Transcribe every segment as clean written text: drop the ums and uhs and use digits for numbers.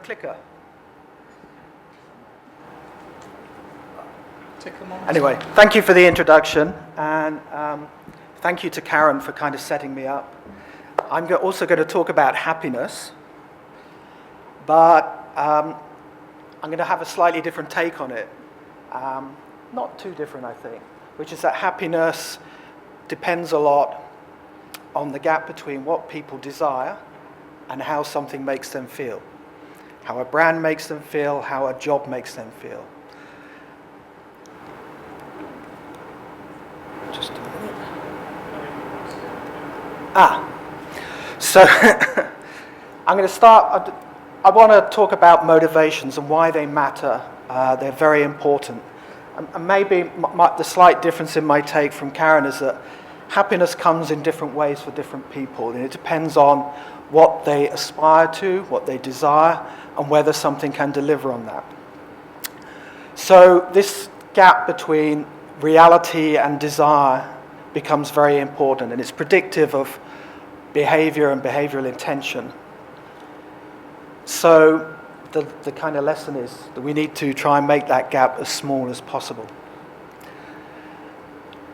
clicker? Tick them on. Anyway, thank you for the introduction, and thank you to Karen for kind of setting me up. I'm also going to talk about happiness, but I'm going to have a slightly different take on it. Not too different, I think, which is that happiness depends a lot on the gap between what people desire and how something makes them feel. How a brand makes them feel, how a job makes them feel. Just a minute. So I'm going to start. I want to talk about motivations and why they matter. They're very important. And maybe the slight difference in my take from Karen is that happiness comes in different ways for different people, and it depends on what they aspire to, what they desire, and whether something can deliver on that. So this gap between reality and desire becomes very important, and it's predictive of behavior and behavioral intention. So the kind of lesson is that we need to try and make that gap as small as possible.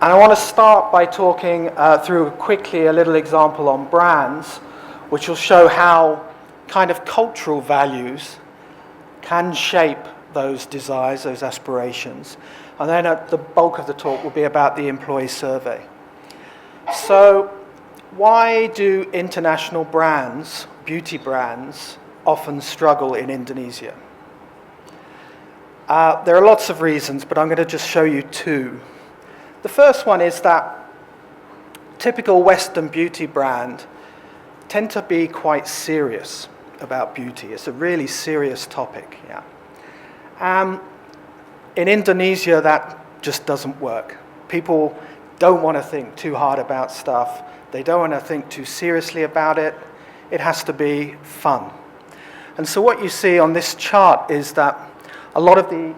And I want to start by talking through quickly a little example on brands, which will show how kind of cultural values can shape those desires, those aspirations. And then the bulk of the talk will be about the employee survey. So why do international brands, beauty brands, often struggle in Indonesia? There are lots of reasons, but I'm going to just show you two. The first one is that typical Western beauty brand tend to be quite serious about beauty. It's a really serious topic, yeah. In Indonesia, that just doesn't work. People don't want to think too hard about stuff. They don't want to think too seriously about it. It has to be fun. And so what you see on this chart is that a lot of the...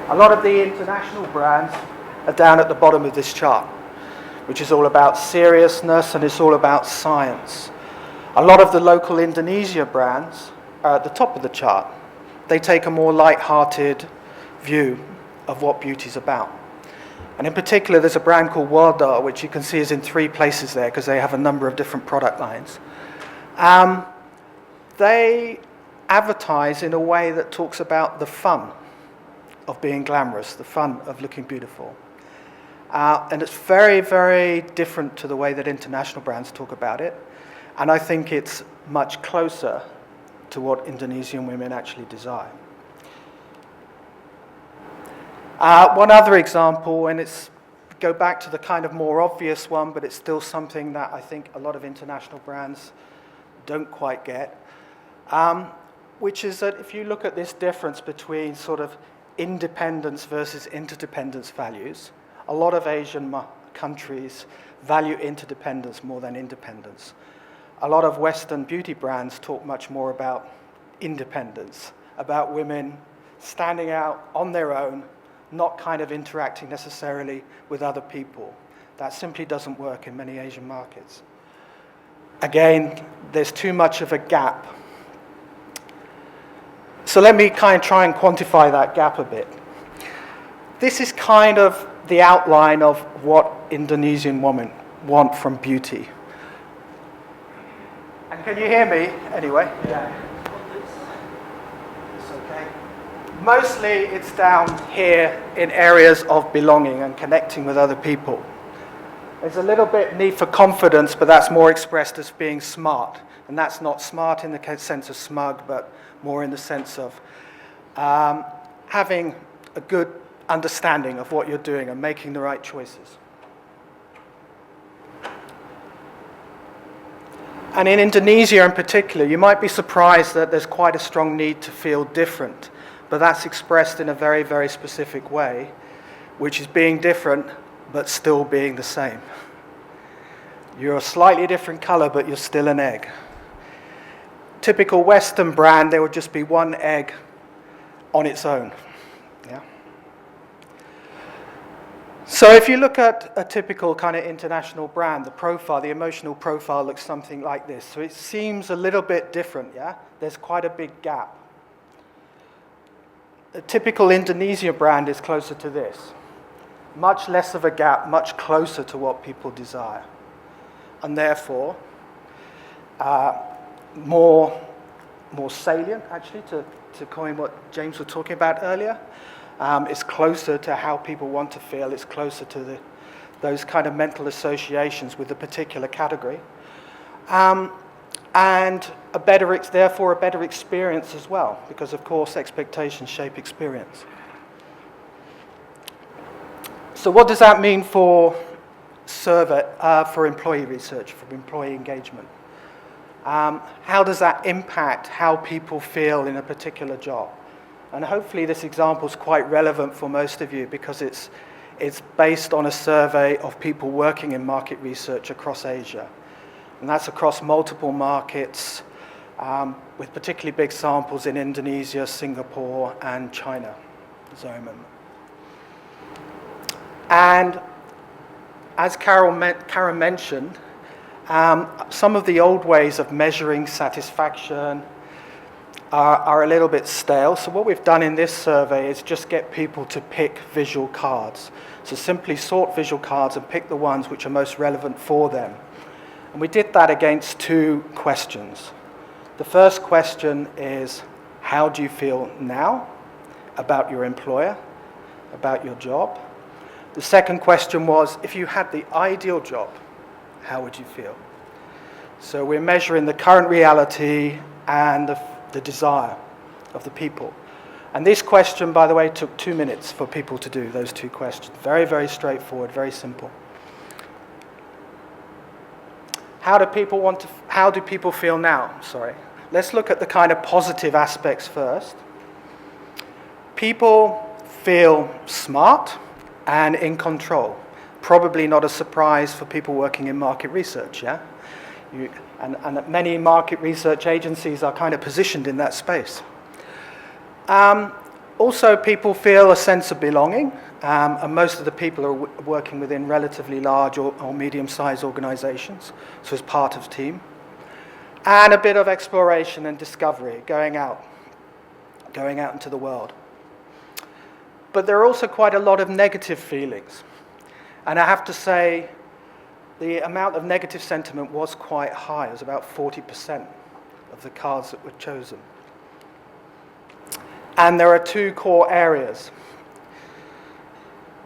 A lot of the international brands are down at the bottom of this chart, which is all about seriousness and it's all about science. A lot of the local Indonesia brands are at the top of the chart. They take a more light-hearted view of what beauty's about. And in particular, there's a brand called Wardah, which you can see is in 3 places there because they have a number of different product lines. They advertise in a way that talks about the fun of being glamorous, the fun of looking beautiful. And it's very, very different to the way that international brands talk about it. And I think it's much closer to what Indonesian women actually desire. One other example, and it's go back to the kind of more obvious one, but it's still something that I think a lot of international brands don't quite get, which is that if you look at this difference between sort of independence versus interdependence values, a lot of Asian countries value interdependence more than independence. A lot of Western beauty brands talk much more about independence, about women standing out on their own, not kind of interacting necessarily with other people. That simply doesn't work in many Asian markets. Again, there's too much of a gap. So let me kind of try and quantify that gap a bit. This is kind of the outline of what Indonesian women want from beauty. And can you hear me anyway? Yeah. It's okay. Mostly it's down here in areas of belonging and connecting with other people. There's a little bit need for confidence, but that's more expressed as being smart. And that's not smart in the sense of smug, but more in the sense of having a good understanding of what you're doing and making the right choices. And in Indonesia in particular, you might be surprised that there's quite a strong need to feel different, but that's expressed in a very, very specific way, which is being different, but still being the same. You're a slightly different color, but you're still an egg. Typical Western brand, there would just be one egg on its own. Yeah. So if you look at a typical kind of international brand, the profile, the emotional profile looks something like this. So it seems a little bit different, yeah? There's quite a big gap. A typical Indonesian brand is closer to this. Much less of a gap, much closer to what people desire. And therefore, more salient, actually, to coin what James was talking about earlier. It's closer to how people want to feel. It's closer to those kind of mental associations with a particular category. And therefore a better experience as well, because of course expectations shape experience. So what does that mean for for employee research, for employee engagement? How does that impact how people feel in a particular job? And hopefully this example is quite relevant for most of you because it's based on a survey of people working in market research across Asia. And that's across multiple markets, with particularly big samples in Indonesia, Singapore, and China, Zoman. And as Karen mentioned, some of the old ways of measuring satisfaction are a little bit stale. So what we've done in this survey is just get people to pick visual cards. So simply sort visual cards and pick the ones which are most relevant for them. And we did that against two questions. The first question is, how do you feel now about your employer, about your job? The second question was, if you had the ideal job, how would you feel? So we're measuring the current reality and the desire of the people. And this question, by the way, took 2 minutes for people to do, those two questions. Very, very straightforward, very simple. How do people feel now? Sorry. Let's look at the kind of positive aspects first. People feel smart and in control. Probably not a surprise for people working in market research, yeah? And many market research agencies are kind of positioned in that space. Also, people feel a sense of belonging, and most of the people are working within relatively large or medium-sized organizations, so as part of a team. And a bit of exploration and discovery, going out into the world. But there are also quite a lot of negative feelings. And I have to say, the amount of negative sentiment was quite high. It was about 40% of the cards that were chosen. And there are two core areas.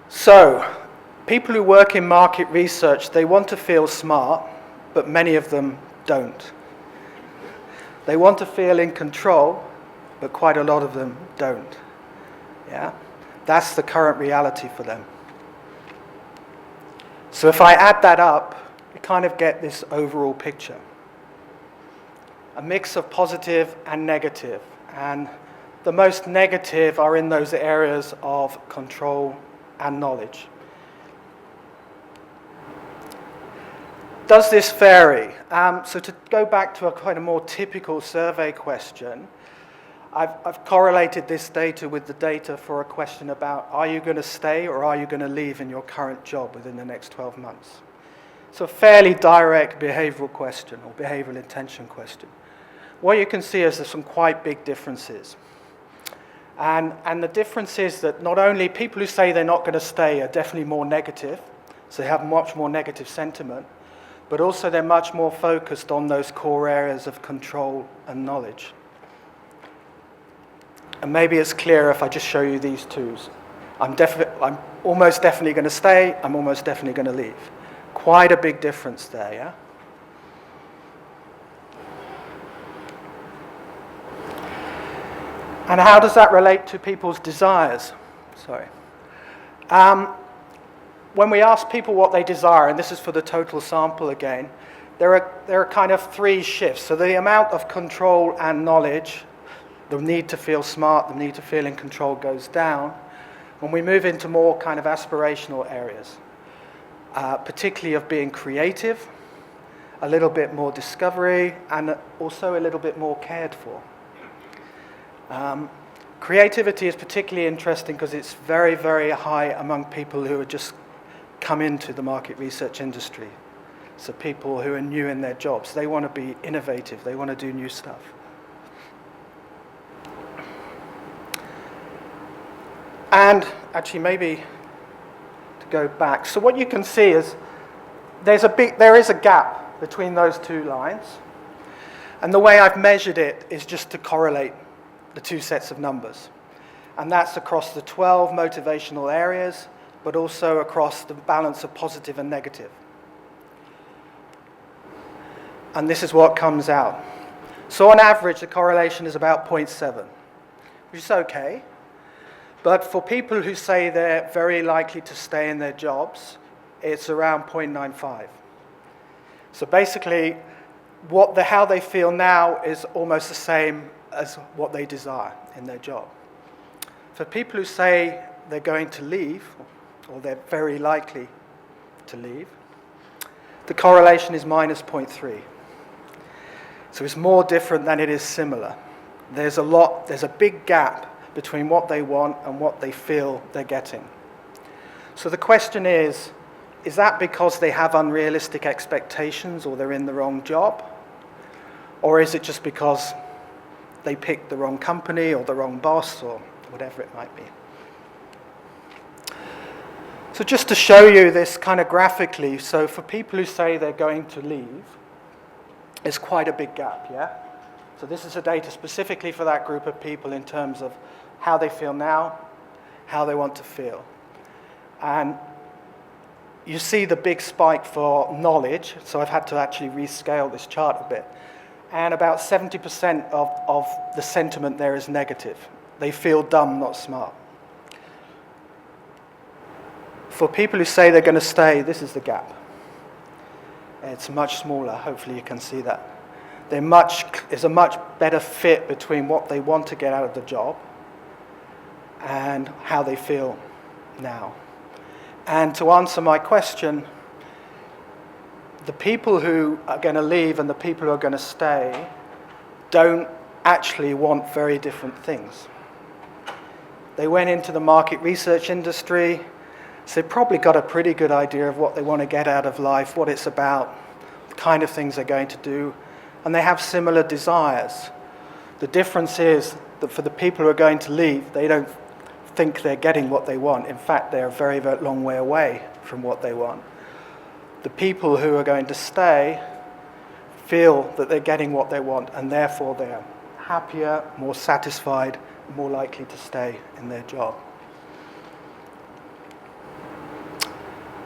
So, people who work in market research, they want to feel smart, but many of them don't. They want to feel in control, but quite a lot of them don't. Yeah? That's the current reality for them. So if I add that up, you kind of get this overall picture. A mix of positive and negative. And the most negative are in those areas of control and knowledge. Does this vary? So to go back to a kind of more typical survey question, I've correlated this data with the data for a question about, are you going to stay or are you going to leave in your current job within the next 12 months? It's a fairly direct behavioral question or behavioral intention question. What you can see is there's some quite big differences. And the difference is that not only people who say they're not going to stay are definitely more negative, so they have much more negative sentiment, but also they're much more focused on those core areas of control and knowledge. And maybe it's clearer if I just show you these twos. I'm almost definitely going to stay, I'm almost definitely going to leave. Quite a big difference there, yeah? And how does that relate to people's desires? Sorry. When we ask people what they desire, and this is for the total sample again, there are kind of three shifts. So the amount of control and knowledge, the need to feel smart, the need to feel in control goes down. When we move into more kind of aspirational areas, particularly of being creative, a little bit more discovery, and also a little bit more cared for. Creativity is particularly interesting because it's very, very high among people who are just come into the market research industry. So people who are new in their jobs, they want to be innovative, they want to do new stuff. And actually, maybe to go back. So what you can see is there is a gap between those two lines. And the way I've measured it is just to correlate the two sets of numbers. And that's across the 12 motivational areas, but also across the balance of positive and negative. And this is what comes out. So on average, the correlation is about 0.7, which is okay. But for people who say they're very likely to stay in their jobs, it's around 0.95. So basically, how they feel now is almost the same as what they desire in their job. For people who say they're going to leave, or they're very likely to leave, the correlation is minus 0.3. So it's more different than it is similar. There's a big gap between what they want and what they feel they're getting. So the question is that because they have unrealistic expectations or they're in the wrong job? Or is it just because they picked the wrong company or the wrong boss or whatever it might be? So just to show you this kind of graphically, so for people who say they're going to leave, it's quite a big gap, yeah? So this is the data specifically for that group of people in terms of how they feel now, how they want to feel. And you see the big spike for knowledge, so I've had to actually rescale this chart a bit. And about 70% of the sentiment there is negative. They feel dumb, not smart. For people who say they're going to stay, this is the gap. It's much smaller, hopefully you can see that. There's a much better fit between what they want to get out of the job and how they feel now. And to answer my question, the people who are going to leave and the people who are going to stay don't actually want very different things. They went into the market research industry, so they've probably got a pretty good idea of what they want to get out of life, what it's about, the kind of things they're going to do, and they have similar desires. The difference is that for the people who are going to leave, they don't think they're getting what they want. In fact, they're a very, very long way away from what they want. The people who are going to stay feel that they're getting what they want, and therefore they're happier, more satisfied, more likely to stay in their job.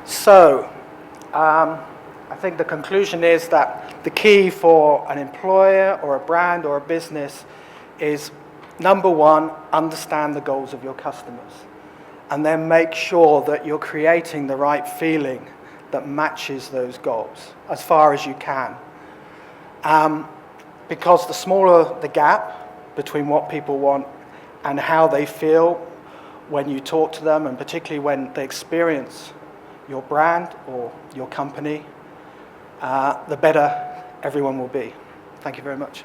So, I think the conclusion is that the key for an employer or a brand or a business is, number one, understand the goals of your customers, and then make sure that you're creating the right feeling that matches those goals as far as you can. Because the smaller the gap between what people want and how they feel when you talk to them, and particularly when they experience your brand or your company, the better everyone will be. Thank you very much.